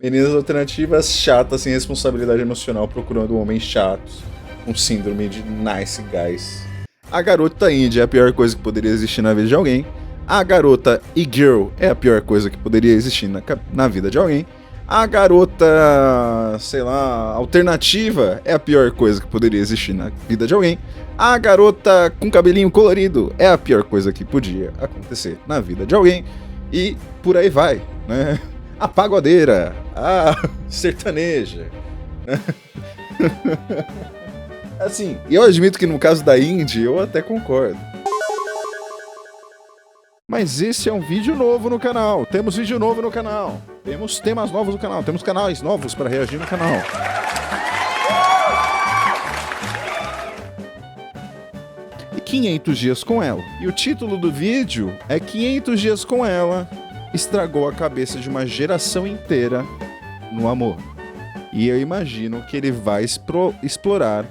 Meninas alternativas chatas sem responsabilidade emocional procurando homens chatos com síndrome de nice guys. A garota indie é a pior coisa que poderia existir na vida de alguém. A garota e-girl é a pior coisa que poderia existir na vida de alguém. A garota, sei lá, alternativa é a pior coisa que poderia existir na vida de alguém. A garota com cabelinho colorido é a pior coisa que podia acontecer na vida de alguém. E por aí vai, né? A pagodeira, a sertaneja. Assim, eu admito que no caso da Indy, eu até concordo. Mas esse é um vídeo novo no canal. Temos vídeo novo no canal. Temos temas novos no canal. Temos canais novos para reagir no canal. E 500 dias com ela. E o título do vídeo é 500 dias com ela estragou a cabeça de uma geração inteira no amor. E eu imagino que ele vai explorar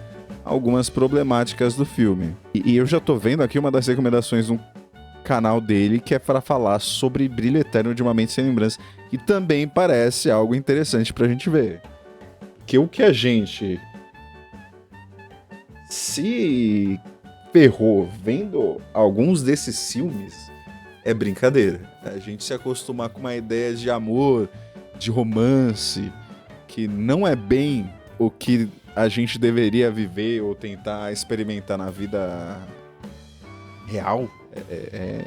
algumas problemáticas do filme. E eu já tô vendo aqui uma das recomendações no canal dele, que é para falar sobre Brilho Eterno de uma Mente Sem Lembrança, que também parece algo interessante pra gente ver. Que o que a gente se ferrou vendo alguns desses filmes é brincadeira. A gente se acostumar com uma ideia de amor, de romance, que não é bem o que a gente deveria viver ou tentar experimentar na vida real,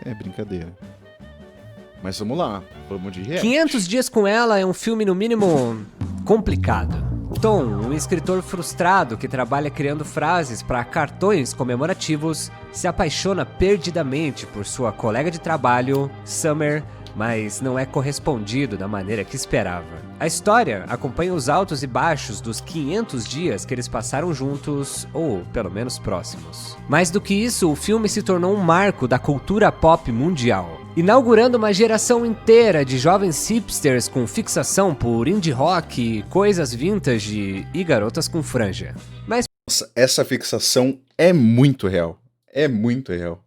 é brincadeira. Mas vamos lá, vamos de react. 500 Dias com Ela é um filme, no mínimo, complicado. Tom, um escritor frustrado que trabalha criando frases para cartões comemorativos, se apaixona perdidamente por sua colega de trabalho, Summer, mas não é correspondido da maneira que esperava. A história acompanha os altos e baixos dos 500 dias que eles passaram juntos, ou pelo menos próximos. Mais do que isso, o filme se tornou um marco da cultura pop mundial, inaugurando uma geração inteira de jovens hipsters com fixação por indie rock, coisas vintage e garotas com franja. Mas nossa, essa fixação é muito real. É muito real.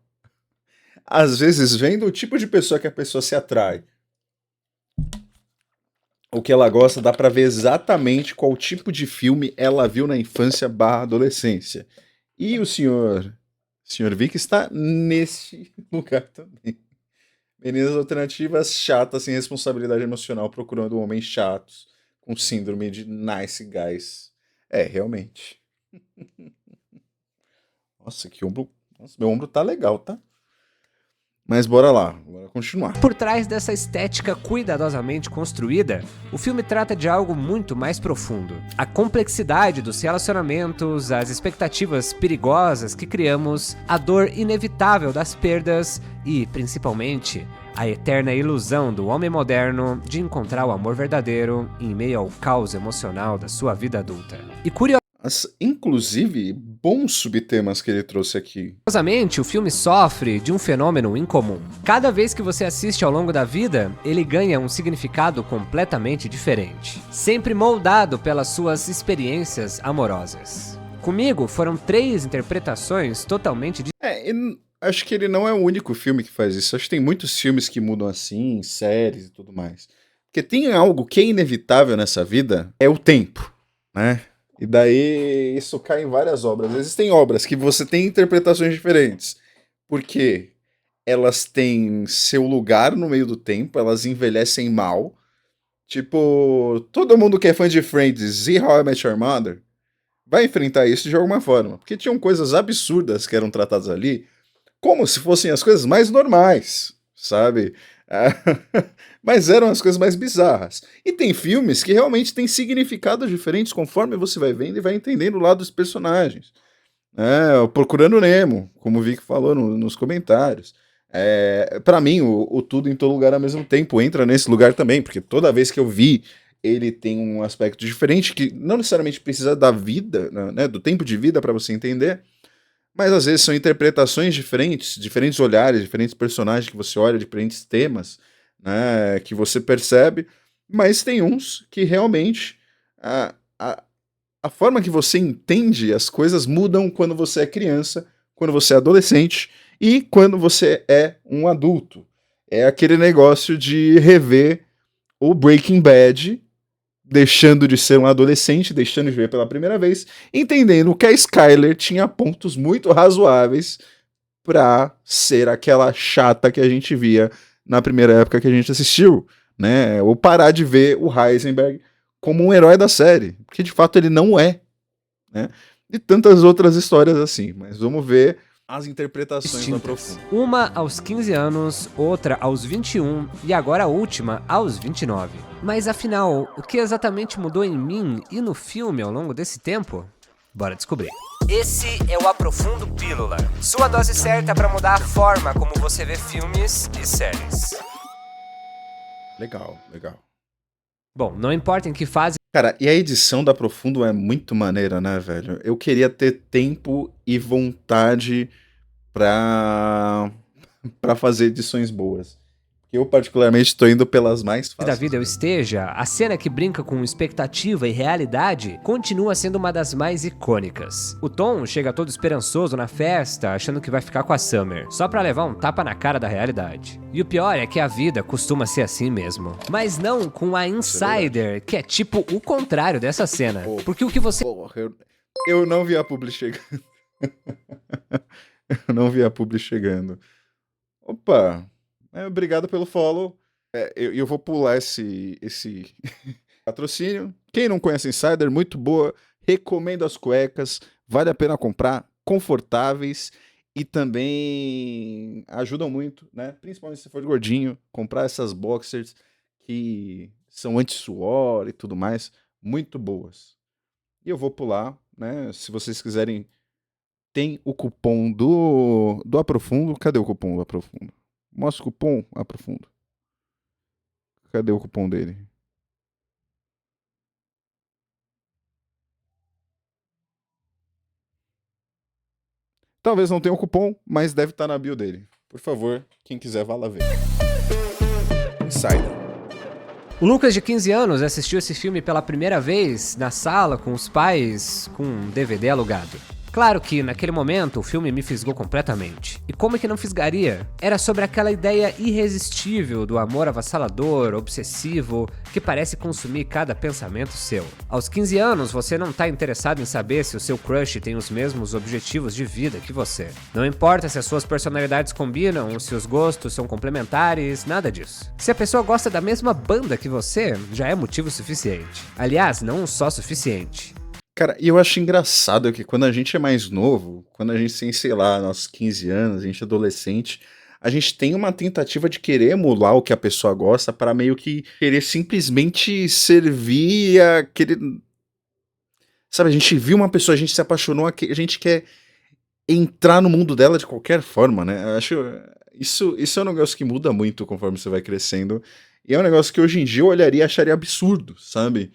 Às vezes, vendo o tipo de pessoa que a pessoa se atrai, o que ela gosta, dá pra ver exatamente qual tipo de filme ela viu na infância / adolescência. E o senhor Vic está nesse lugar também. Meninas alternativas chatas sem responsabilidade emocional procurando homens chatos com síndrome de nice guys. É, realmente. Nossa, que ombro. Nossa, meu ombro tá legal, tá? Mas bora lá, bora continuar. por trás dessa estética cuidadosamente construída, o filme trata de algo muito mais profundo. A complexidade dos relacionamentos, as expectativas perigosas que criamos, a dor inevitável das perdas e, principalmente, a eterna ilusão do homem moderno de encontrar o amor verdadeiro em meio ao caos emocional da sua vida adulta. E Inclusive, bons subtemas que ele trouxe aqui. curiosamente, o filme sofre de um fenômeno incomum. Cada vez que você assiste ao longo da vida, ele ganha um significado completamente diferente, sempre moldado pelas suas experiências amorosas. Comigo, foram 3 interpretações totalmente Acho que ele não é o único filme que faz isso. Acho que tem muitos filmes que mudam assim, séries e tudo mais. Porque tem algo que é inevitável nessa vida, é o tempo, né? E daí isso cai em várias obras. Existem obras que você tem interpretações diferentes, porque elas têm seu lugar no meio do tempo, elas envelhecem mal. Tipo, todo mundo que é fã de Friends e How I Met Your Mother vai enfrentar isso de alguma forma. Porque tinham coisas absurdas que eram tratadas ali, como se fossem as coisas mais normais, sabe? Mas eram as coisas mais bizarras. E tem filmes que realmente têm significados diferentes conforme você vai vendo e vai entendendo o lado dos personagens. O Procurando Nemo, como o Vic falou nos comentários. Pra mim, o Tudo em Todo Lugar ao Mesmo Tempo entra nesse lugar também, porque toda vez que eu vi, ele tem um aspecto diferente que não necessariamente precisa da vida, né, do tempo de vida para você entender, mas às vezes são interpretações diferentes, diferentes olhares, diferentes personagens que você olha, diferentes temas, né, que você percebe, mas tem uns que realmente a forma que você entende as coisas mudam quando você é criança, quando você é adolescente e quando você é um adulto. É aquele negócio de rever o Breaking Bad deixando de ser um adolescente, deixando de ver pela primeira vez, entendendo que a Skyler tinha pontos muito razoáveis pra ser aquela chata que a gente via na primeira época que a gente assistiu, né? Ou parar de ver o Heisenberg como um herói da série, porque de fato ele não é, né? E tantas outras histórias assim, mas vamos ver as interpretações da distintas. Profunda. Uma aos 15 anos, outra aos 21 e agora a última aos 29. Mas afinal, o que exatamente mudou em mim e no filme ao longo desse tempo? Bora descobrir. Esse é o Aprofundo Pílula, sua dose certa para mudar a forma como você vê filmes e séries. Legal, legal. Bom, não importa em que fase. Cara, e a edição da Profundo é muito maneira, né, velho? Eu queria ter tempo e vontade pra, pra fazer edições boas. Eu, particularmente, tô indo pelas mais Da fáceis. vida eu esteja, a cena que brinca com expectativa e realidade continua sendo uma das mais icônicas. O Tom chega todo esperançoso na festa, achando que vai ficar com a Summer, só pra levar um tapa na cara da realidade. E o pior é que a vida costuma ser assim mesmo. Mas não com a Insider, que é tipo o contrário dessa cena. Porque o que você... Porra, eu não vi a publi chegando. Eu não vi a publi chegando. Opa, obrigado pelo follow. Eu vou pular esse patrocínio. Quem não conhece Insider, muito boa. Recomendo as cuecas. Vale a pena comprar. Confortáveis. E também ajudam muito, né? Principalmente se for gordinho. Comprar essas boxers que são anti-suor e tudo mais. Muito boas. E eu vou pular, né? Se vocês quiserem, tem o cupom do Aprofundo. Cadê o cupom do Aprofundo? Mostra o cupom Aprofundo. Cadê o cupom dele? Talvez não tenha o cupom, mas deve estar na bio dele. Por favor, quem quiser, vá lá ver. Insider. O Lucas, de 15 anos, assistiu esse filme pela primeira vez na sala com os pais, com um DVD alugado. Claro que, naquele momento, o filme me fisgou completamente. E como é que não fisgaria? Era sobre aquela ideia irresistível do amor avassalador, obsessivo, que parece consumir cada pensamento seu. Aos 15 anos, você não tá interessado em saber se o seu crush tem os mesmos objetivos de vida que você. Não importa se as suas personalidades combinam, ou se os gostos são complementares, nada disso. Se a pessoa gosta da mesma banda que você, já é motivo suficiente. Aliás, não só suficiente. Cara, e eu acho engraçado que quando a gente é mais novo, quando a gente tem, sei lá, nossos 15 anos, a gente é adolescente, a gente tem uma tentativa de querer emular o que a pessoa gosta para meio que querer simplesmente servir a querer. Sabe, a gente viu uma pessoa, a gente se apaixonou, a gente quer entrar no mundo dela de qualquer forma, né? Eu acho. Isso é um negócio que muda muito conforme você vai crescendo. E é um negócio que hoje em dia eu olharia e acharia absurdo, sabe?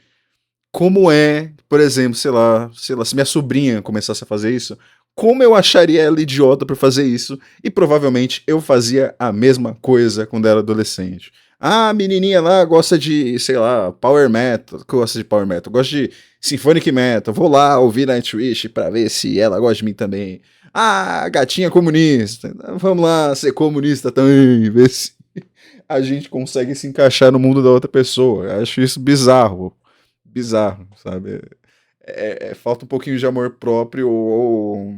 Como é, por exemplo, sei lá, se minha sobrinha começasse a fazer isso, como eu acharia ela idiota por fazer isso, e provavelmente eu fazia a mesma coisa quando era adolescente. Ah, a menininha lá gosta de, sei lá, power metal, gosta de power metal, gosta de symphonic metal, vou lá ouvir Nightwish pra ver se ela gosta de mim também. Ah, gatinha comunista, vamos lá ser comunista também, ver se a gente consegue se encaixar no mundo da outra pessoa. Eu acho isso bizarro, sabe? Falta um pouquinho de amor próprio ou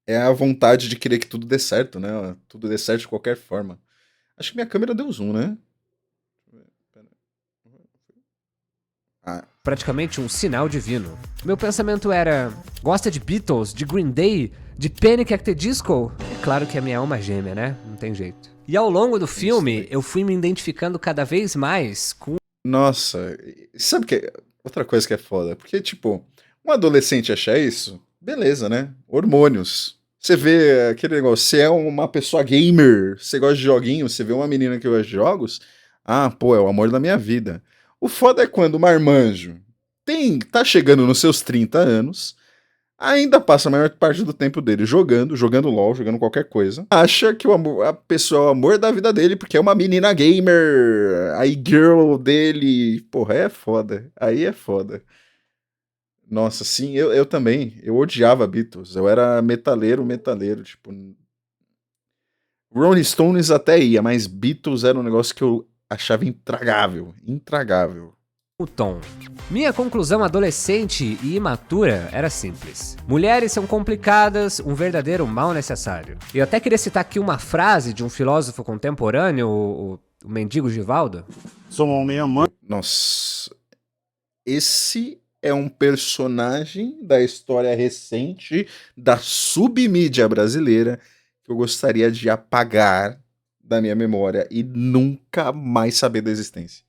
é a vontade de querer que tudo dê certo, né? Tudo dê certo de qualquer forma. Acho que minha câmera deu zoom, né? Ah, Praticamente um sinal divino. Meu pensamento era: gosta de Beatles, de Green Day, de Panic! At the Disco? É claro que é minha alma gêmea, né? Não tem jeito. E ao longo do filme, eu fui me identificando cada vez mais com... nossa, sabe que outra coisa que é foda? Porque, tipo, um adolescente achar isso, beleza, né? Hormônios. Você vê aquele negócio, você é uma pessoa gamer, você gosta de joguinhos, você vê uma menina que gosta de jogos, ah, pô, é o amor da minha vida. O foda é quando o marmanjo tá chegando nos seus 30 anos, ainda passa a maior parte do tempo dele jogando LOL, jogando qualquer coisa. Acha que a pessoa é o amor da vida dele porque é uma menina gamer, a girl dele. Porra, é foda. Aí é foda. Nossa, sim, eu também. Eu odiava Beatles. Eu era metaleiro, tipo. Rolling Stones até ia, mas Beatles era um negócio que eu achava intragável. Intragável. o tom. Minha conclusão adolescente e imatura era simples. Mulheres são complicadas, um verdadeiro mal necessário. Eu até queria citar aqui uma frase de um filósofo contemporâneo, o mendigo Givaldo. Sou um homem amante. Nossa, esse é um personagem da história recente da submídia brasileira que eu gostaria de apagar da minha memória e nunca mais saber da existência.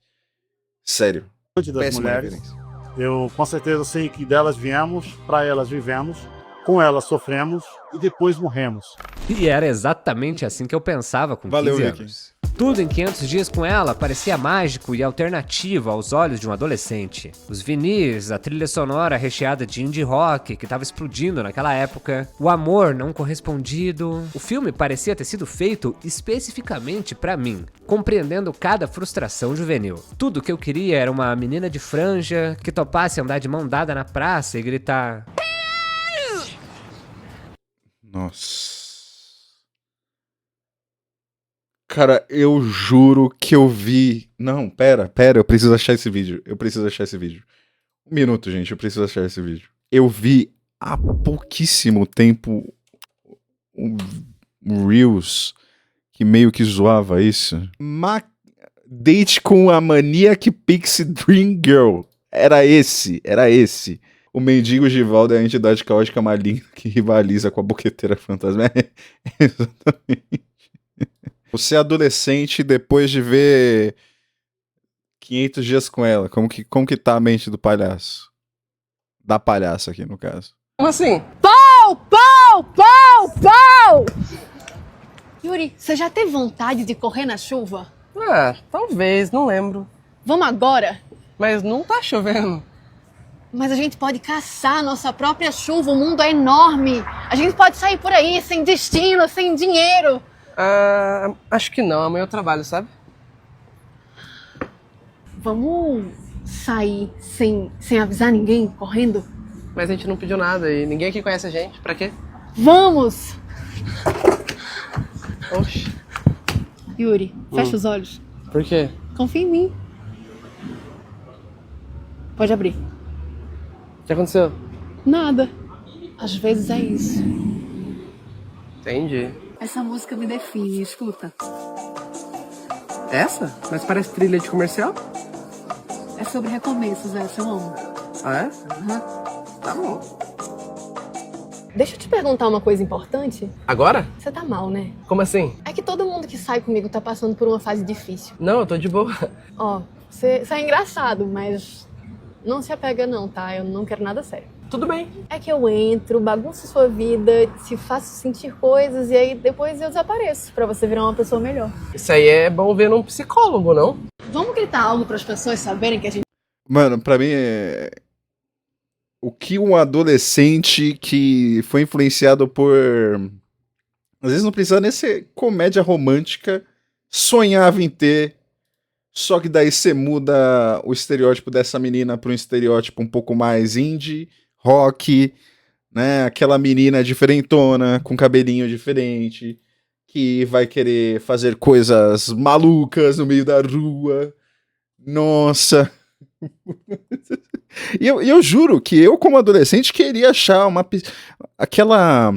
Sério. Das Péssima mulheres. referência. Eu com certeza sei que delas viemos, para elas vivemos, com elas sofremos e depois morremos. E era exatamente assim que eu pensava com 15 Rick. anos. Tudo em 500 dias com ela parecia mágico e alternativo aos olhos de um adolescente. Os vinis, a trilha sonora recheada de indie rock que estava explodindo naquela época, o amor não correspondido. O filme parecia ter sido feito especificamente pra mim, compreendendo cada frustração juvenil. Tudo que eu queria era uma menina de franja que topasse andar de mão dada na praça e gritar: Nossa. Cara, eu juro que eu vi... Não, pera, eu preciso achar esse vídeo. Um minuto, gente, eu preciso achar esse vídeo. Eu vi há pouquíssimo tempo um Reels que meio que zoava isso. Date com a Maniac Pixie Dream Girl. Era esse. O mendigo Givaldo é a entidade caótica maligna que rivaliza com a boqueteira fantasma. Exatamente. Você é adolescente depois de ver 500 dias com ela. Como que tá a mente do palhaço? Da palhaça aqui, no caso. Como assim? Pau! Yuri, você já teve vontade de correr na chuva? Ah, talvez, não lembro. Vamos agora? Mas não tá chovendo. Mas a gente pode caçar a nossa própria chuva, o mundo é enorme. A gente pode sair por aí sem destino, sem dinheiro. Ah, acho que não, amanhã eu trabalho, sabe? Vamos sair sem avisar ninguém, correndo? Mas a gente não pediu nada e ninguém aqui conhece a gente, pra quê? Vamos! Oxi, Yuri, fecha os olhos. por quê? Confia em mim. Pode abrir. O que aconteceu? Nada. Às vezes é isso. Entendi. Essa música me define, escuta. Essa? Mas parece trilha de comercial? É sobre recomeços, essa eu amo. Ah, é? Aham. Tá bom. Deixa eu te perguntar uma coisa importante. Agora? Você tá mal, né? Como assim? É que todo mundo que sai comigo tá passando por uma fase difícil. Não, eu tô de boa. Ó, você é engraçado, mas não se apega não, tá? Eu não quero nada sério. Tudo bem. É que eu entro, bagunço sua vida, te faço sentir coisas e aí depois eu desapareço pra você virar uma pessoa melhor. Isso aí é bom ver num psicólogo, não? Vamos gritar algo pras pessoas saberem que a gente... Mano, pra mim é... O que um adolescente que foi influenciado por... Às vezes não precisa nem ser comédia romântica, sonhava em ter, só que daí você muda o estereótipo dessa menina pra um estereótipo um pouco mais indie, rock, né? Aquela menina diferentona, com cabelinho diferente, que vai querer fazer coisas malucas no meio da rua. Nossa... E eu juro que eu, como adolescente, queria achar aquela...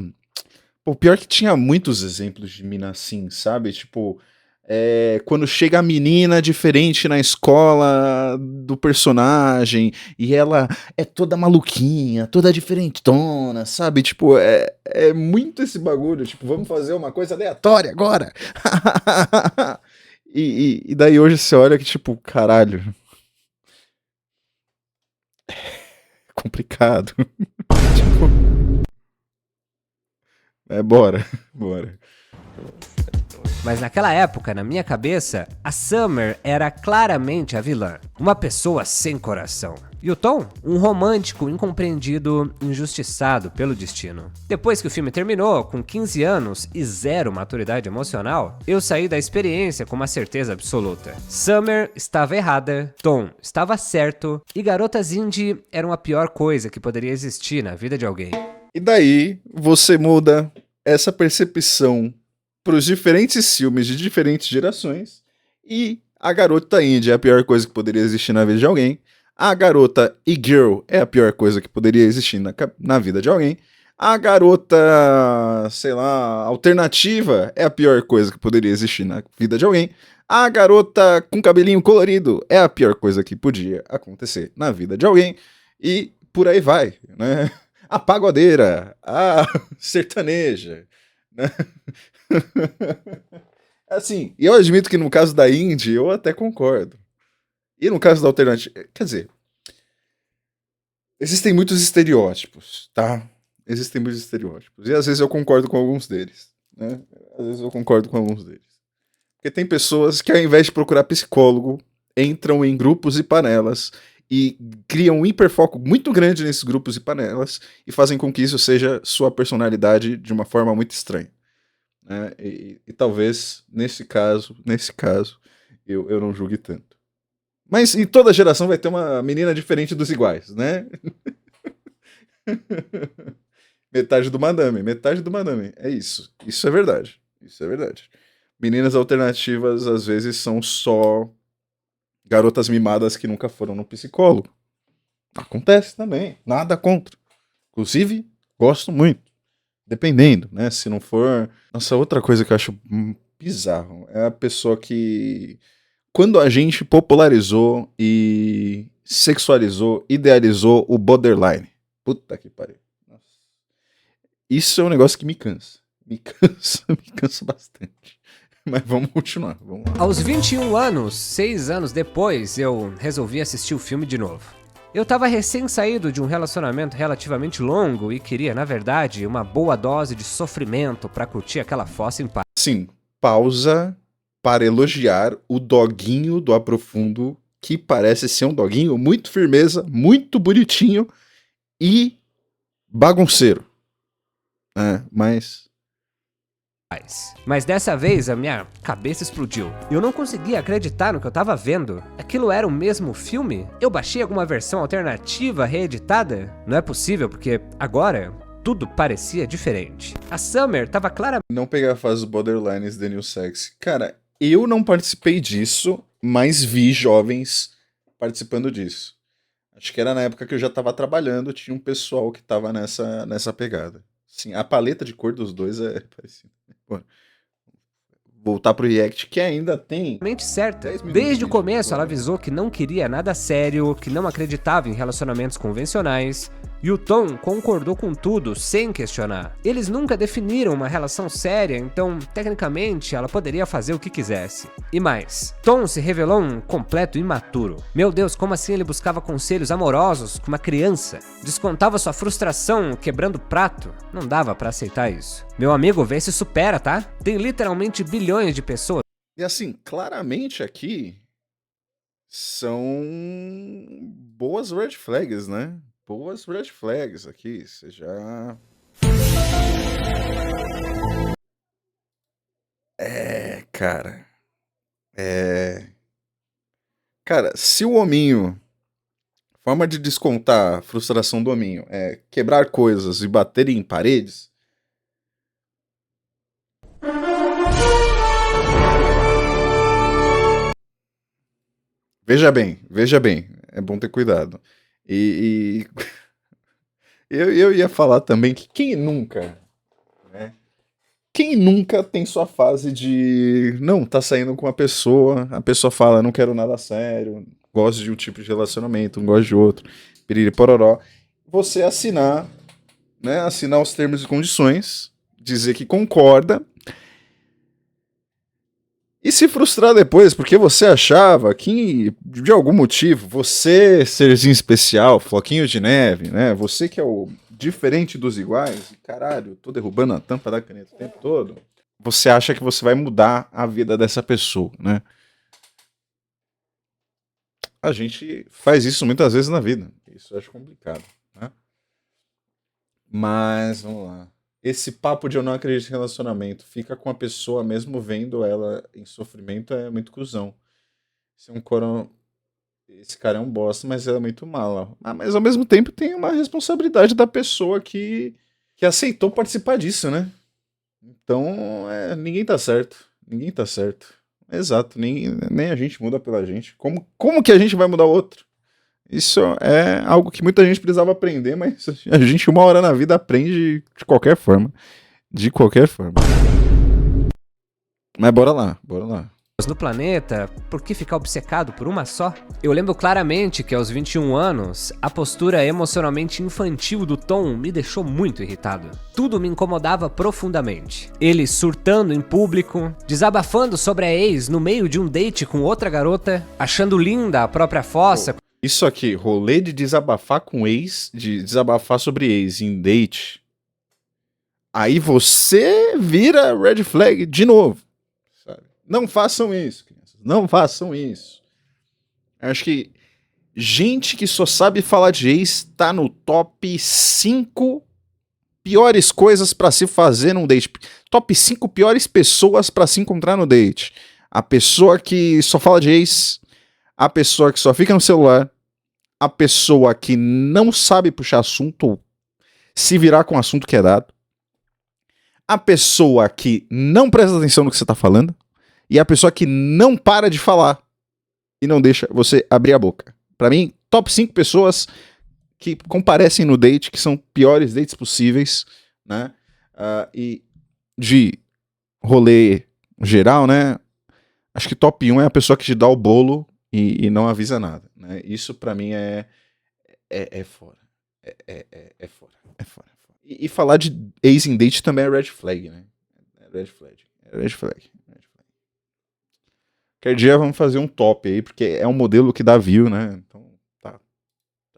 Pô, pior que tinha muitos exemplos de mina assim, sabe? Tipo, quando chega a menina diferente na escola do personagem e ela é toda maluquinha, toda diferentona, sabe? Tipo, é muito esse bagulho. Tipo, vamos fazer uma coisa aleatória agora. E daí hoje você olha que, tipo, caralho... complicado. Tipo... bora. Mas naquela época, na minha cabeça, a Summer era claramente a vilã. Uma pessoa sem coração. E o Tom? Um romântico incompreendido, injustiçado pelo destino. Depois que o filme terminou, com 15 anos e zero maturidade emocional, eu saí da experiência com uma certeza absoluta. Summer estava errada, Tom estava certo, e garotas indie eram a pior coisa que poderia existir na vida de alguém. E daí, você muda essa percepção para os diferentes filmes de diferentes gerações, e a garota indie é a pior coisa que poderia existir na vida de alguém. A garota e girl é a pior coisa que poderia existir na vida de alguém. A garota, sei lá, alternativa é a pior coisa que poderia existir na vida de alguém. A garota com cabelinho colorido é a pior coisa que podia acontecer na vida de alguém. E por aí vai, né? A pagodeira, a sertaneja, né? Assim, eu admito que no caso da indie eu até concordo. E no caso da alternativa, quer dizer, existem muitos estereótipos, tá? Existem muitos estereótipos. E às vezes eu concordo com alguns deles, né? Às vezes eu concordo com alguns deles. Porque tem pessoas que ao invés de procurar psicólogo, entram em grupos e panelas e criam um hiperfoco muito grande nesses grupos e panelas e fazem com que isso seja sua personalidade de uma forma muito estranha. Né? E talvez, nesse caso, eu não julgue tanto. Mas em toda geração vai ter uma menina diferente dos iguais, né? Metade do madame. É isso. Isso é verdade. Meninas alternativas, às vezes, são só garotas mimadas que nunca foram no psicólogo. Acontece também. Nada contra. Inclusive, gosto muito. Dependendo, né? Se não for... Nossa, outra coisa que eu acho bizarro é a pessoa que... Quando a gente popularizou e sexualizou, idealizou o borderline. Puta que pariu. Nossa. Isso é um negócio que me cansa. Me cansa bastante. Mas vamos continuar. Vamos lá. Aos 21 anos, 6 anos depois, eu resolvi assistir o filme de novo. Eu tava recém-saído de um relacionamento relativamente longo e queria, na verdade, uma boa dose de sofrimento pra curtir aquela fossa em paz. Sim, pausa para elogiar o doguinho do Aprofundo, que parece ser um doguinho muito firmeza, muito bonitinho e bagunceiro. Mas dessa vez a minha cabeça explodiu. Eu não conseguia acreditar no que eu tava vendo. Aquilo era o mesmo filme? Eu baixei alguma versão alternativa reeditada? Não é possível, porque agora tudo parecia diferente. A Summer tava claramente... Não pegar a fase do Borderlines The New Sex. Cara, eu não participei disso, mas vi jovens participando disso. Acho que era na época que eu já tava trabalhando, tinha um pessoal que tava nessa pegada. Sim, a paleta de cor dos dois é parecida. Voltar pro React, que ainda tem... certa. 10 minutos Desde o de começo vídeo. ela avisou que não queria nada sério, que não acreditava em relacionamentos convencionais, e o Tom concordou com tudo, sem questionar. Eles nunca definiram uma relação séria, então, tecnicamente, ela poderia fazer o que quisesse. E mais, Tom se revelou um completo imaturo. Meu Deus, como assim ele buscava conselhos amorosos com uma criança? Descontava sua frustração quebrando prato? Não dava pra aceitar isso. Meu amigo, vê se supera, tá? Tem literalmente bilhões de pessoas. E assim, claramente aqui são boas red flags, né? Boas red flags aqui. Você já... Cara. Cara, se o hominho... Forma de descontar a frustração do hominho é quebrar coisas e bater em paredes... Veja bem, é bom ter cuidado. E eu ia falar também que quem nunca, né? Quem nunca tem sua fase de, não, tá saindo com uma pessoa, a pessoa fala, não quero nada sério, gosto de um tipo de relacionamento, não gosto de outro, piriri pororó. Você assinar, né? Assinar os termos e condições, dizer que concorda. E se frustrar depois, porque você achava que, de algum motivo, você, serzinho especial, floquinho de neve, né? Você que é o diferente dos iguais, e caralho, tô derrubando a tampa da caneta o tempo todo. Você acha que você vai mudar a vida dessa pessoa, né? A gente faz isso muitas vezes na vida. Isso eu acho complicado, né? Mas, vamos lá. Esse papo de eu não acredito em relacionamento, fica com a pessoa mesmo vendo ela em sofrimento, é muito cuzão. Esse cara é um bosta, mas ela é muito mala. Mas ao mesmo tempo tem uma responsabilidade da pessoa que aceitou participar disso, né? Então, ninguém tá certo. Ninguém tá certo. Exato, nem a gente muda pela gente. Como que a gente vai mudar o outro? Isso é algo que muita gente precisava aprender, mas a gente uma hora na vida aprende de qualquer forma. De qualquer forma. Mas bora lá. no planeta, por que ficar obcecado por uma só? Eu lembro claramente que aos 21 anos, a postura emocionalmente infantil do Tom me deixou muito irritado. Tudo me incomodava profundamente. Ele surtando em público, desabafando sobre a ex no meio de um date com outra garota, achando linda a própria fossa. Isso aqui, rolê de desabafar com ex, de desabafar sobre ex em date. Aí você vira red flag de novo. Sabe? Não façam isso, crianças. Não façam isso. Acho que gente que só sabe falar de ex tá no top 5 piores coisas pra se fazer num date. Top 5 piores pessoas pra se encontrar no date. A pessoa que só fala de ex, a pessoa que só fica no celular, a pessoa que não sabe puxar assunto ou se virar com o assunto que é dado, a pessoa que não presta atenção no que você tá falando e a pessoa que não para de falar e não deixa você abrir a boca. Pra mim, top 5 pessoas que comparecem no date, que são piores dates possíveis, né? E de rolê geral, né? Acho que top 1 é a pessoa que te dá o bolo e não avisa nada, né? Isso pra mim é fora. É fora. E falar de ex em date também é red flag, né? Red flag. Qualquer dia vamos fazer um top aí, porque é um modelo que dá view, né? Então tá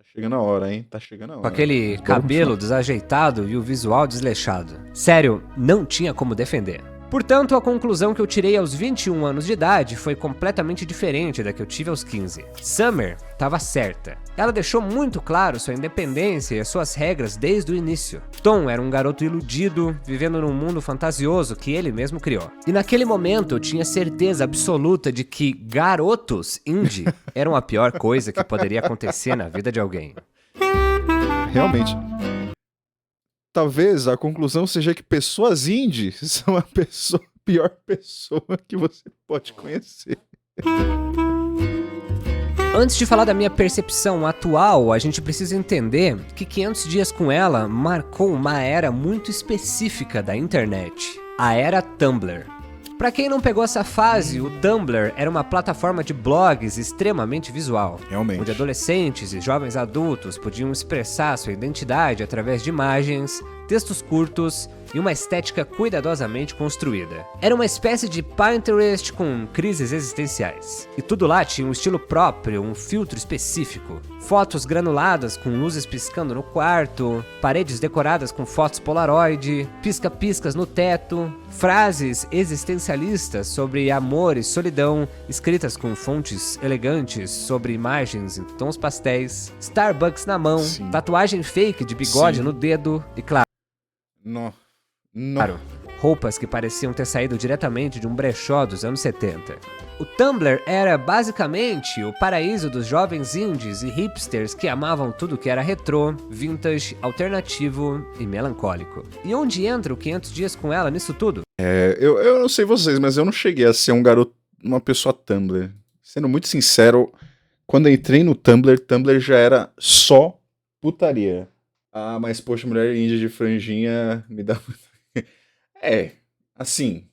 chegando a hora, hein? Tá chegando a hora. Com aquele cabelo desajeitado e o visual desleixado. Sério, não tinha como defender. Portanto, a conclusão que eu tirei aos 21 anos de idade foi completamente diferente da que eu tive aos 15. Summer estava certa. Ela deixou muito claro sua independência e as suas regras desde o início. Tom era um garoto iludido, vivendo num mundo fantasioso que ele mesmo criou. E naquele momento eu tinha certeza absoluta de que garotos indie eram a pior coisa que poderia acontecer na vida de alguém. Realmente. Talvez a conclusão seja que pessoas indie são a pior pessoa que você pode conhecer. Antes de falar da minha percepção atual, a gente precisa entender que 500 Dias com Ela marcou uma era muito específica da internet. A era Tumblr. Pra quem não pegou essa fase, o Tumblr era uma plataforma de blogs extremamente visual. Realmente. Onde adolescentes e jovens adultos podiam expressar sua identidade através de imagens, textos curtos e uma estética cuidadosamente construída. Era uma espécie de Pinterest com crises existenciais. E tudo lá tinha um estilo próprio, um filtro específico. Fotos granuladas com luzes piscando no quarto, paredes decoradas com fotos Polaroid, pisca-piscas no teto, frases existencialistas sobre amor e solidão, escritas com fontes elegantes sobre imagens em tons pastéis, Starbucks na mão, Sim. Tatuagem fake de bigode Sim. no dedo e, claro, Não. roupas que pareciam ter saído diretamente de um brechó dos anos 70. O Tumblr era basicamente o paraíso dos jovens indies e hipsters que amavam tudo que era retrô, vintage, alternativo e melancólico. E onde entra o 500 Dias com Ela nisso tudo? Eu não sei vocês, mas eu não cheguei a ser um garoto, uma pessoa Tumblr. Sendo muito sincero, quando eu entrei no Tumblr já era só putaria. Ah, mas poxa, mulher índia de franjinha me dá... assim,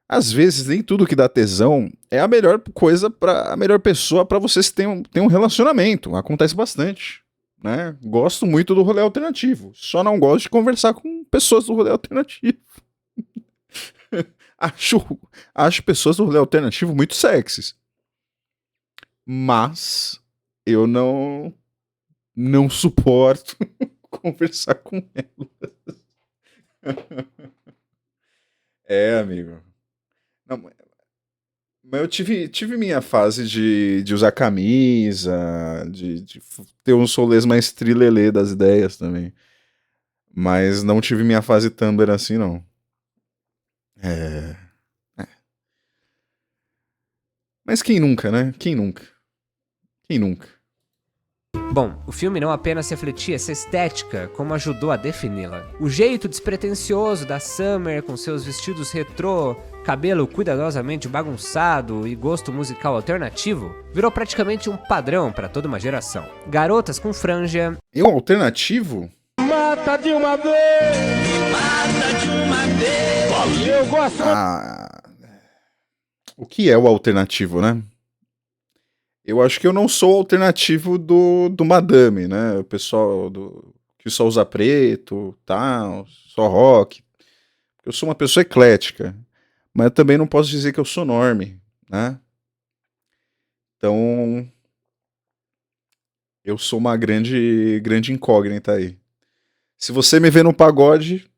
às vezes nem tudo que dá tesão é a melhor coisa a melhor pessoa pra você ter um relacionamento. Acontece bastante, né? Gosto muito do rolê alternativo, só não gosto de conversar com pessoas do rolê alternativo. Acho pessoas do rolê alternativo muito sexys. Mas eu não suporto conversar com elas. Amigo. Não, mas eu tive minha fase de usar camisa, de ter uns rolês mais trilelê das ideias também. Mas não tive minha fase Tumblr assim, não. Mas quem nunca, né? Quem nunca? Bom, o filme não apenas refletia essa estética, como ajudou a defini-la. O jeito despretensioso da Summer com seus vestidos retrô, cabelo cuidadosamente bagunçado e gosto musical alternativo, virou praticamente um padrão para toda uma geração. Garotas com franja... E um alternativo? Mata de uma vez! Mata de uma vez! Eu gosto! O que é o alternativo, né? Eu acho que eu não sou o alternativo do Madame, né? O pessoal que só usa preto, tal, só rock. Eu sou uma pessoa eclética, mas eu também não posso dizer que eu sou norme, né? Então, eu sou uma grande incógnita aí. Se você me vê no pagode,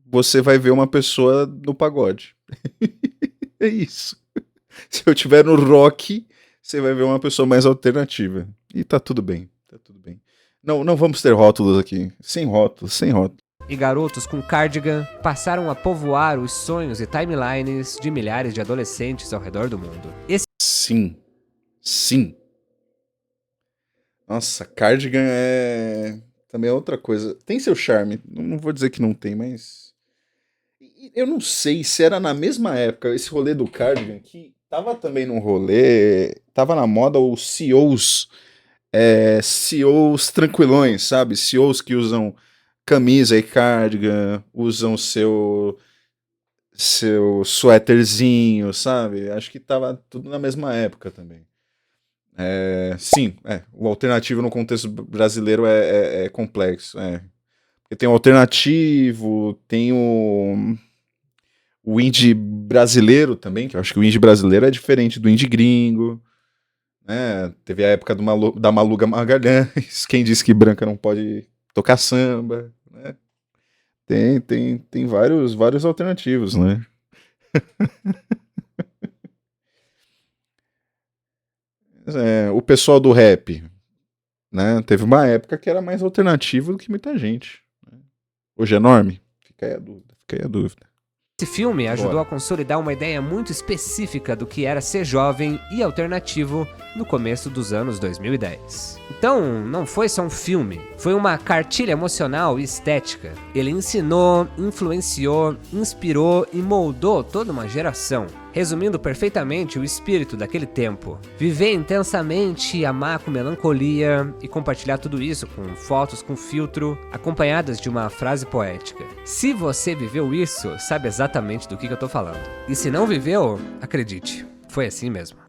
você vai ver uma pessoa no pagode. É isso. Se eu estiver no rock, você vai ver uma pessoa mais alternativa. E tá tudo bem, tá tudo bem. Não vamos ter rótulos aqui. Sem rótulos, sem rótulos. E garotos com cardigan passaram a povoar os sonhos e timelines de milhares de adolescentes ao redor do mundo. Sim. Nossa, cardigan também é outra coisa. Tem seu charme, não vou dizer que não tem, mas... Eu não sei se era na mesma época, esse rolê do cardigan, que tava também num rolê, tava na moda os CEOs, CEOs tranquilões, sabe? CEOs que usam camisa e cardigan, usam seu suéterzinho, sabe? Acho que tava tudo na mesma época também. Sim, o alternativo no contexto brasileiro é complexo. Porque tem o alternativo, tem o indie brasileiro também, que eu acho que o indie brasileiro é diferente do indie gringo. Né? Teve a época da Maluga Magalhães, quem disse que branca não pode tocar samba. Né? Tem vários alternativos, né? O pessoal do rap, né? Teve uma época que era mais alternativo do que muita gente. Né? Hoje é enorme? Fica aí a dúvida. Esse filme ajudou a consolidar uma ideia muito específica do que era ser jovem e alternativo no começo dos anos 2010. Então, não foi só um filme, foi uma cartilha emocional e estética. Ele ensinou, influenciou, inspirou e moldou toda uma geração. Resumindo perfeitamente o espírito daquele tempo. Viver intensamente e amar com melancolia e compartilhar tudo isso com fotos com filtro, acompanhadas de uma frase poética. Se você viveu isso, sabe exatamente do que eu tô falando. E se não viveu, acredite, foi assim mesmo.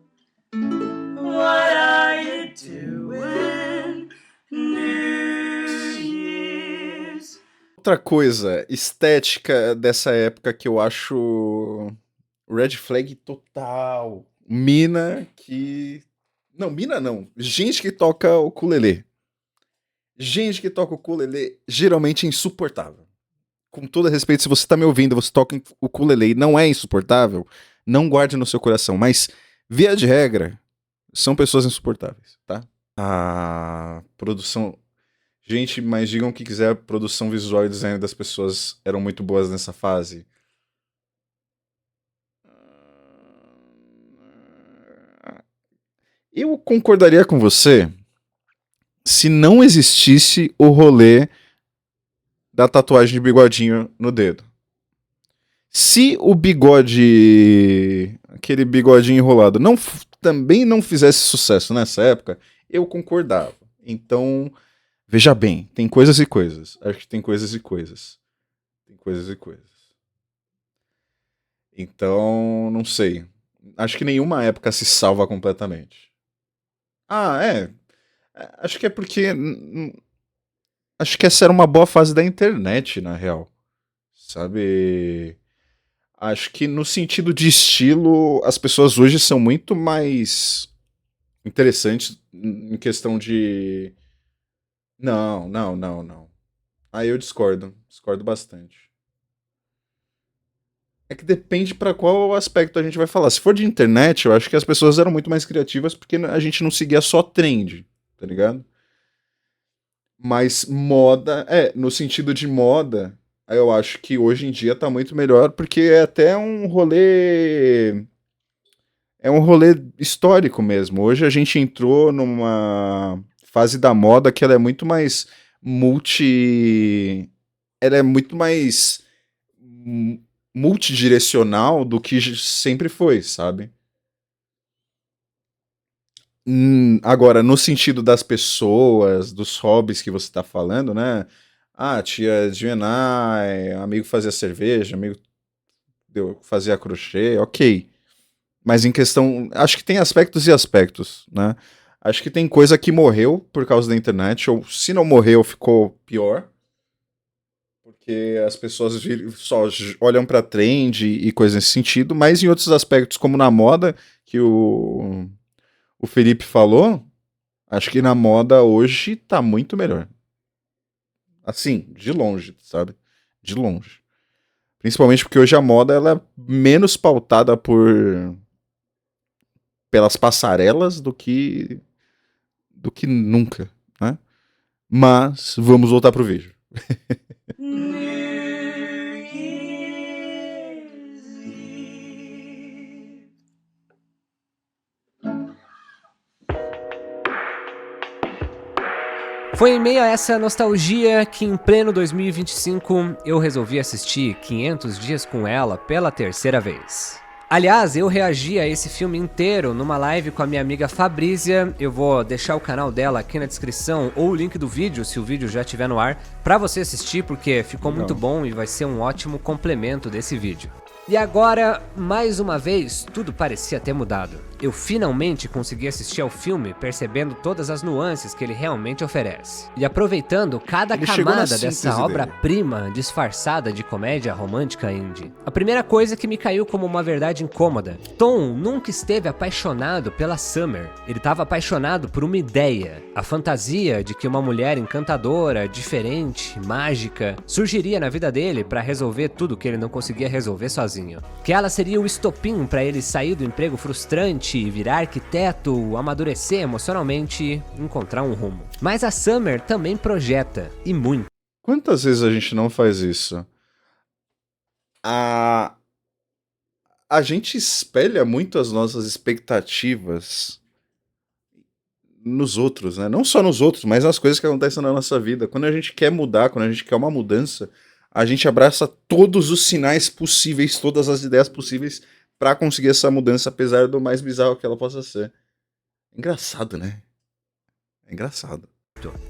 What are you doing, New Year's? Outra coisa, estética dessa época que eu acho... Red flag total. Mina que... Não, mina não. Gente que toca ukulele. Gente que toca ukulele geralmente é insuportável. Com todo respeito, se você tá me ouvindo, você toca ukulele e não é insuportável, não guarde no seu coração. Mas, via de regra, são pessoas insuportáveis, tá? A produção... Gente, mas digam o que quiser, a produção visual e design das pessoas eram muito boas nessa fase. Eu concordaria com você se não existisse o rolê da tatuagem de bigodinho no dedo. Se o bigode, aquele bigodinho enrolado, também não fizesse sucesso nessa época, eu concordava. Então, veja bem, tem coisas e coisas. Acho que tem coisas e coisas. Tem coisas e coisas. Então, não sei. Acho que nenhuma época se salva completamente. Acho que é porque... Acho que essa era uma boa fase da internet, na real. Sabe? Acho que no sentido de estilo, as pessoas hoje são muito mais interessantes em questão de... Não. Aí eu discordo bastante. É que depende pra qual aspecto a gente vai falar. Se for de internet, eu acho que as pessoas eram muito mais criativas porque a gente não seguia só trend, tá ligado? Mas moda, no sentido de moda, eu acho que hoje em dia tá muito melhor porque é até um rolê... É um rolê histórico mesmo. Hoje a gente entrou numa fase da moda que ela é muito mais multi... Ela é muito mais multidirecional do que sempre foi, sabe? Agora, no sentido das pessoas, dos hobbies que você tá falando, né? Ah, tia Jenai, amigo fazia cerveja, amigo fazia crochê, ok. Mas em questão. Acho que tem aspectos e aspectos, né? Acho que tem coisa que morreu por causa da internet, ou se não morreu, ficou pior. Porque as pessoas só olham pra trend e coisas nesse sentido, mas em outros aspectos, como na moda, que o Felipe falou, acho que na moda hoje tá muito melhor. Assim, de longe, sabe? De longe. Principalmente porque hoje a moda ela é menos pautada pelas passarelas do que nunca, né? Mas vamos voltar pro vídeo. New Year's Eve. Foi em meio a essa nostalgia que em pleno 2025 eu resolvi assistir 500 Dias com Ela pela terceira vez. Aliás, eu reagi a esse filme inteiro numa live com a minha amiga Fabrícia. Eu vou deixar o canal dela aqui na descrição ou o link do vídeo, se o vídeo já estiver no ar, pra você assistir, porque ficou muito bom e vai ser um ótimo complemento desse vídeo. E agora, mais uma vez, tudo parecia ter mudado. Eu finalmente consegui assistir ao filme percebendo todas as nuances que ele realmente oferece. E aproveitando cada Ele chegou na camada síntese dessa dele. obra-prima disfarçada de comédia romântica indie. A primeira coisa que me caiu como uma verdade incômoda: Tom nunca esteve apaixonado pela Summer. Ele estava apaixonado por uma ideia. A fantasia de que uma mulher encantadora, diferente, mágica, surgiria na vida dele para resolver tudo que ele não conseguia resolver sozinho. Que ela seria o estopim para ele sair do emprego frustrante, virar arquiteto, amadurecer emocionalmente, encontrar um rumo. Mas a Summer também projeta, e muito. Quantas vezes a gente não faz isso? A gente espelha muito as nossas expectativas nos outros, né? Não só nos outros, mas nas coisas que acontecem na nossa vida. Quando a gente quer mudar, quando a gente quer uma mudança, a gente abraça todos os sinais possíveis, todas as ideias possíveis pra conseguir essa mudança, apesar do mais bizarro que ela possa ser. Engraçado, né? É engraçado.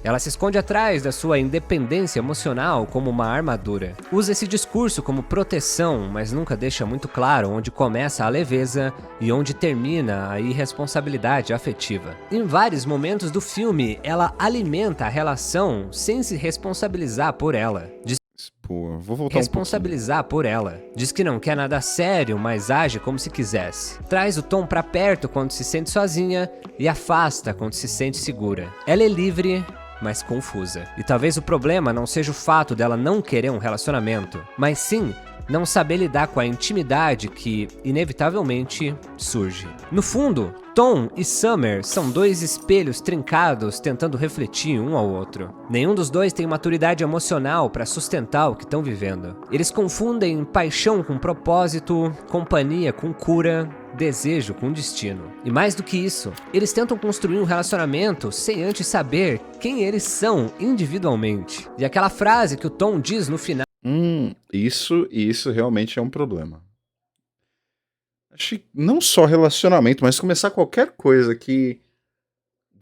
Ela se esconde atrás da sua independência emocional como uma armadura. Usa esse discurso como proteção, mas nunca deixa muito claro onde começa a leveza e onde termina a irresponsabilidade afetiva. Em vários momentos do filme, ela alimenta a relação sem se responsabilizar por ela. Pô, vou voltar Responsabilizar por ela. Diz que não quer nada sério, mas age como se quisesse. Traz o Tom pra perto quando se sente sozinha e afasta quando se sente segura. Ela é livre, mas confusa. E talvez o problema não seja o fato dela não querer um relacionamento, mas sim não saber lidar com a intimidade que, inevitavelmente, surge. No fundo, Tom e Summer são dois espelhos trincados tentando refletir um ao outro. Nenhum dos dois tem maturidade emocional para sustentar o que estão vivendo. Eles confundem paixão com propósito, companhia com cura, desejo com destino. E mais do que isso, eles tentam construir um relacionamento sem antes saber quem eles são individualmente. E aquela frase que o Tom diz no final: isso realmente é um problema. Acho que não só relacionamento, mas começar qualquer coisa que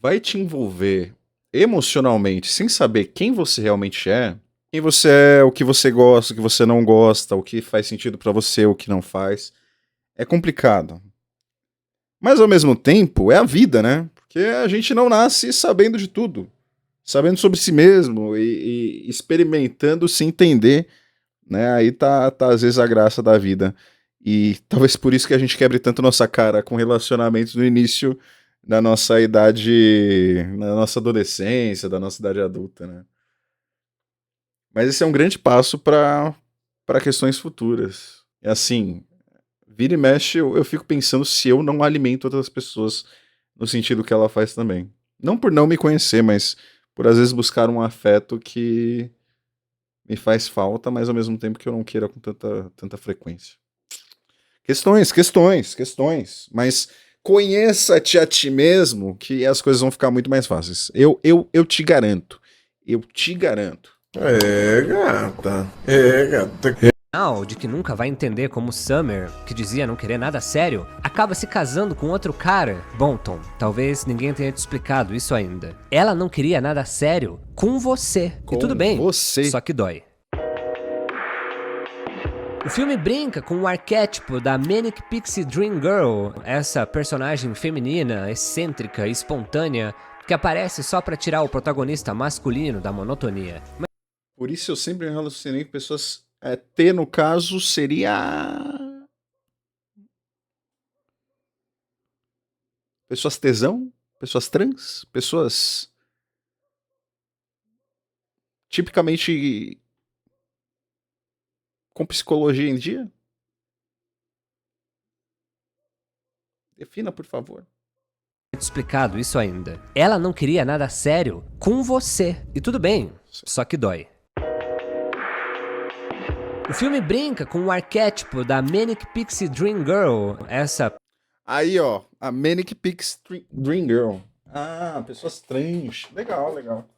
vai te envolver emocionalmente, sem saber quem você realmente é, quem você é, o que você gosta, o que você não gosta, o que faz sentido pra você, o que não faz, é complicado. Mas ao mesmo tempo, é a vida, né? Porque a gente não nasce sabendo de tudo, sabendo sobre si mesmo e experimentando se entender, né? Aí tá às vezes a graça da vida. E talvez por isso que a gente quebre tanto nossa cara com relacionamentos no início da nossa idade, na nossa adolescência, da nossa idade adulta, né? Mas esse é um grande passo para questões futuras. É assim, vira e mexe, eu fico pensando se eu não alimento outras pessoas no sentido que ela faz também. Não por não me conhecer, mas por às vezes buscar um afeto que me faz falta, mas ao mesmo tempo que eu não queira com tanta frequência. Questões. Mas Conheça-te a ti mesmo, que as coisas vão ficar muito mais fáceis. Eu te garanto. Eu te garanto. É, gata. É, gata. Al, de que nunca vai entender como Summer, que dizia não querer nada sério, acaba se casando com outro cara. Bom, Tom, talvez ninguém tenha te explicado isso ainda. Ela não queria nada sério com você. Com e tudo bem, você. só que dói. O filme brinca com o arquétipo da Manic Pixie Dream Girl, essa personagem feminina, excêntrica e espontânea, que aparece só pra tirar o protagonista masculino da monotonia. Por isso eu sempre me relacionei com pessoas... T, no caso, seria... Pessoas tesão? Pessoas trans? Pessoas... Tipicamente... Com psicologia em dia? Defina, por favor. Explicado isso ainda. Ela não queria nada sério com você. E tudo bem, só que dói. O filme brinca com o arquétipo da Manic Pixie Dream Girl, essa... Aí, ó, a Manic Pixie Dream Girl. Ah, pessoas trans. Legal, legal.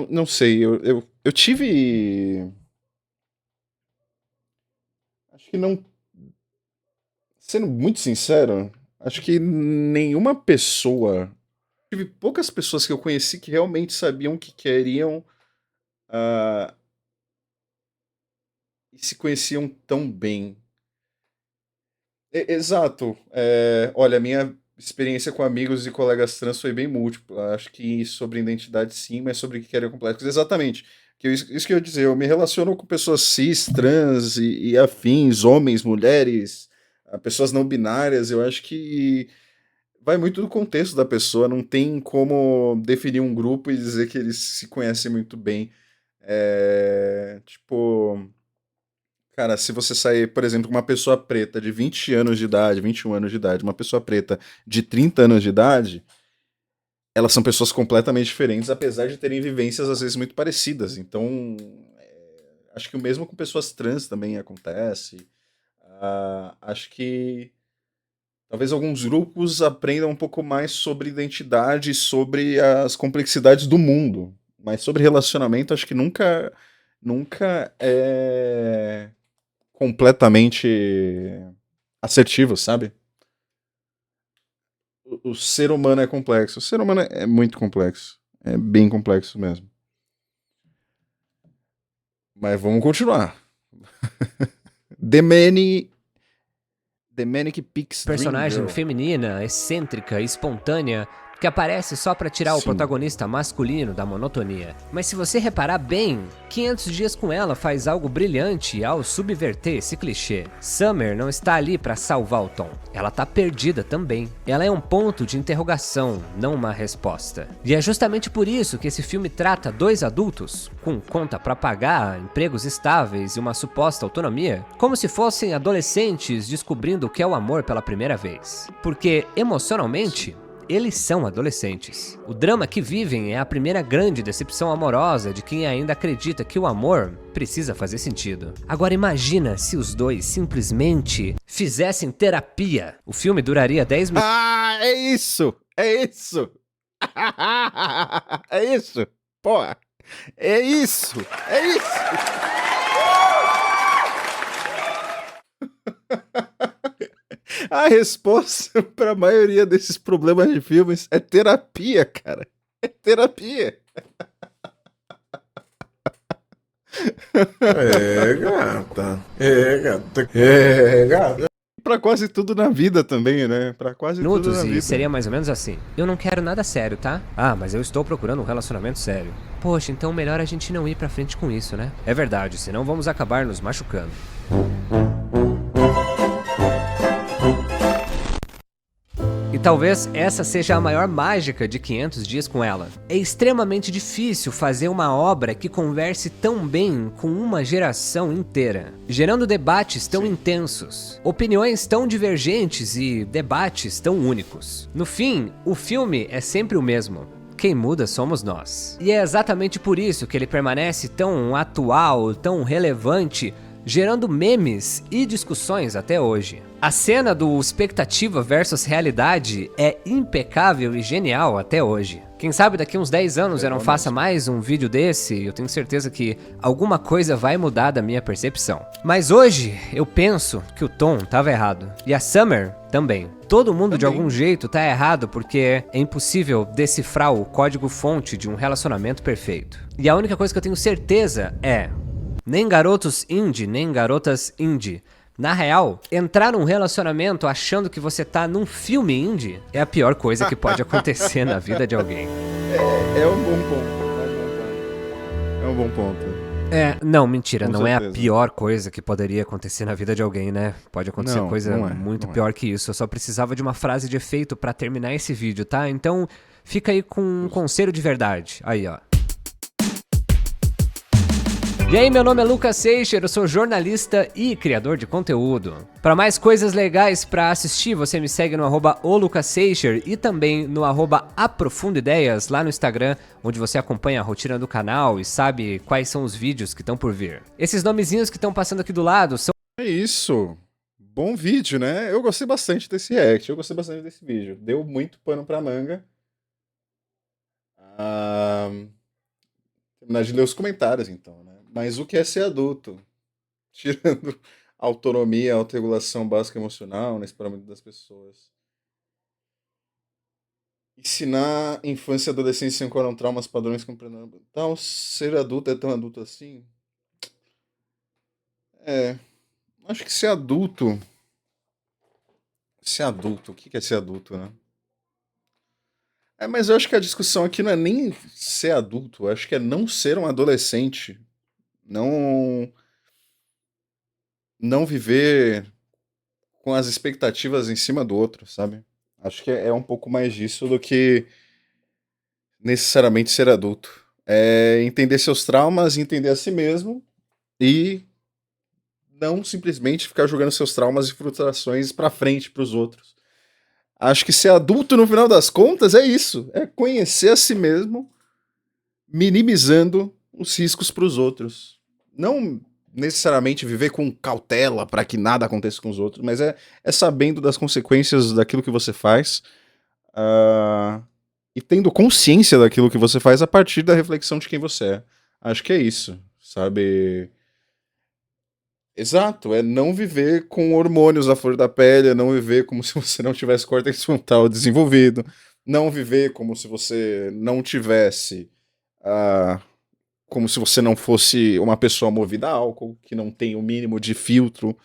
Não sei, eu tive... Acho que não... Sendo muito sincero, acho que nenhuma pessoa... Tive poucas pessoas que eu conheci que realmente sabiam o que queriam e se conheciam tão bem. Exato. Olha, a minha experiência com amigos e colegas trans foi bem múltipla. Acho que sobre identidade sim, mas sobre o que querem complexos. Exatamente. Isso que eu ia dizer, eu me relaciono com pessoas cis, trans e afins, homens, mulheres, pessoas não binárias. Eu acho que vai muito do contexto da pessoa, não tem como definir um grupo e dizer que eles se conhecem muito bem. Tipo, cara, se você sair, por exemplo, com uma pessoa preta de 20 anos de idade, 21 anos de idade, uma pessoa preta de 30 anos de idade, elas são pessoas completamente diferentes, apesar de terem vivências às vezes muito parecidas. Então, acho que o mesmo com pessoas trans também acontece. Acho que talvez alguns grupos aprendam um pouco mais sobre identidade, sobre as complexidades do mundo. Mas sobre relacionamento, acho que nunca é completamente assertivo, sabe? O ser humano é complexo. O ser humano é muito complexo. É bem complexo mesmo. Mas vamos continuar. The Manic Pixie Dream personagem Girl. feminina, excêntrica, espontânea, que aparece só pra tirar o Sim. protagonista masculino da monotonia. Mas se você reparar bem, 500 Dias com Ela faz algo brilhante ao subverter esse clichê. Summer não está ali pra salvar o Tom. Ela tá perdida também. Ela é um ponto de interrogação, não uma resposta. E é justamente por isso que esse filme trata dois adultos, com conta pra pagar, empregos estáveis e uma suposta autonomia, como se fossem adolescentes descobrindo o que é o amor pela primeira vez. Porque, emocionalmente, eles são adolescentes. O drama que vivem é a primeira grande decepção amorosa de quem ainda acredita que o amor precisa fazer sentido. Agora imagina se os dois simplesmente fizessem terapia. O filme duraria 10 minutos. Ah, é isso! É isso! É isso! Pô! É isso! É isso! A resposta para a maioria desses problemas de filmes é terapia, cara. É terapia. É, gata. É, gata. É, gata. Pra quase tudo na vida também, né? Pra quase tudo na E vida. seria mais ou menos assim. Eu não quero nada sério, tá? Ah, mas eu estou procurando um relacionamento sério. Poxa, então melhor a gente não ir pra frente com isso, né? É verdade, senão vamos acabar nos machucando. E talvez essa seja a maior mágica de 500 Dias com Ela. É extremamente difícil fazer uma obra que converse tão bem com uma geração inteira, gerando debates tão intensos, opiniões tão divergentes e debates tão únicos. No fim, o filme é sempre o mesmo. Quem muda somos nós. E é exatamente por isso que ele permanece tão atual, tão relevante, gerando memes e discussões até hoje. A cena do expectativa versus realidade é impecável e genial até hoje. Quem sabe daqui uns 10 anos eu não faça mais um vídeo desse e eu tenho certeza que alguma coisa vai mudar da minha percepção. Mas hoje eu penso que o Tom tava errado. E a Summer também. Todo mundo de algum jeito tá errado porque é impossível decifrar o código-fonte de um relacionamento perfeito. E a única coisa que eu tenho certeza é: nem garotos indie, nem garotas indie. Na real, entrar num relacionamento achando que você tá num filme indie é a pior coisa que pode acontecer na vida de alguém. É um bom ponto. É um bom ponto. Não, mentira, Com não é a certeza. pior coisa que poderia acontecer na vida de alguém, né? Pode acontecer Não, coisa não é, muito não é. pior que isso. Eu só precisava de uma frase de efeito pra terminar esse vídeo, tá? Então, fica aí com um conselho de verdade. Aí, ó. E aí, meu nome é Lucas Seixer, eu sou jornalista e criador de conteúdo. Para mais coisas legais para assistir, você me segue no @olucasseixer e também no @aprofundoideias lá no Instagram, onde você acompanha a rotina do canal e sabe quais são os vídeos que estão por vir. Esses nomezinhos que estão passando aqui do lado são... É isso. Bom vídeo, né? Eu gostei bastante desse react, eu gostei bastante desse vídeo. Deu muito pano pra manga. Terminar de ler os comentários, então, né? Mas o que é ser adulto? Tirando autonomia, autorregulação básica emocional, nesse parâmetro das pessoas. Ensinar infância e adolescência sem ancorar traumas, padrões, compreendendo. Então, ser adulto é tão adulto assim? Acho que ser adulto... Ser adulto, o que é ser adulto, né? Mas eu acho que a discussão aqui não é nem ser adulto, eu acho que é não ser um adolescente. Não viver com as expectativas em cima do outro, sabe? Acho que é um pouco mais disso do que necessariamente ser adulto. É entender seus traumas, entender a si mesmo e não simplesmente ficar jogando seus traumas e frustrações pra frente pros outros. Acho que ser adulto, no final das contas, é isso. É conhecer a si mesmo, minimizando os riscos pros outros. Não necessariamente viver com cautela para que nada aconteça com os outros, mas é sabendo das consequências daquilo que você faz e tendo consciência daquilo que você faz a partir da reflexão de quem você é. Acho que é isso, sabe? Exato, é não viver com hormônios à flor da pele, é não viver como se você não tivesse córtex frontal desenvolvido, não viver como se você não tivesse... como se você não fosse uma pessoa movida a álcool, que não tem o mínimo de filtro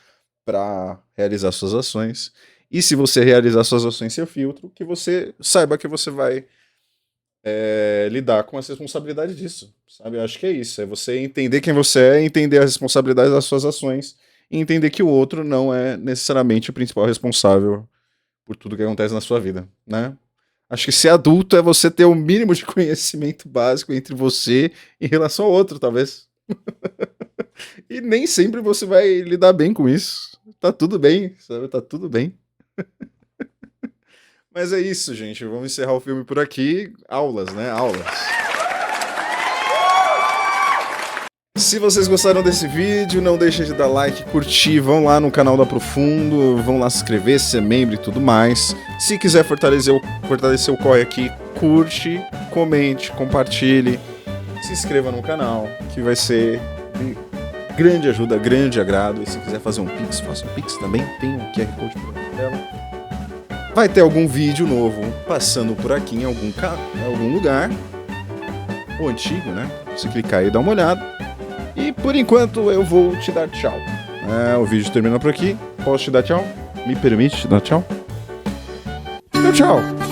para realizar suas ações. E se você realizar suas ações sem filtro, que você saiba que você vai lidar com as responsabilidades disso, sabe? Eu acho que é isso, é você entender quem você é, entender as responsabilidades das suas ações e entender que o outro não é necessariamente o principal responsável por tudo que acontece na sua vida, né? Acho que ser adulto é você ter o mínimo de conhecimento básico entre você em relação ao outro, talvez. E nem sempre você vai lidar bem com isso. Tá tudo bem, sabe? Tá tudo bem. Mas é isso, gente. Vamos encerrar o filme por aqui. Aulas, né? Aulas. Se vocês gostaram desse vídeo, não deixem de dar like, curtir, vão lá no canal do Aprofundo, vão lá se inscrever, ser membro e tudo mais. Se quiser fortalecer o corre aqui, curte, comente, compartilhe, se inscreva no canal, que vai ser de grande ajuda, grande agrado. E se quiser fazer um Pix, faça um Pix também, tem um QR Code por aqui dela. Vai ter algum vídeo novo passando por aqui em algum lugar, ou antigo, né? Se clicar aí e dar uma olhada. E por enquanto eu vou te dar tchau. O vídeo termina por aqui. Posso te dar tchau? Me permite te dar tchau? Tchau.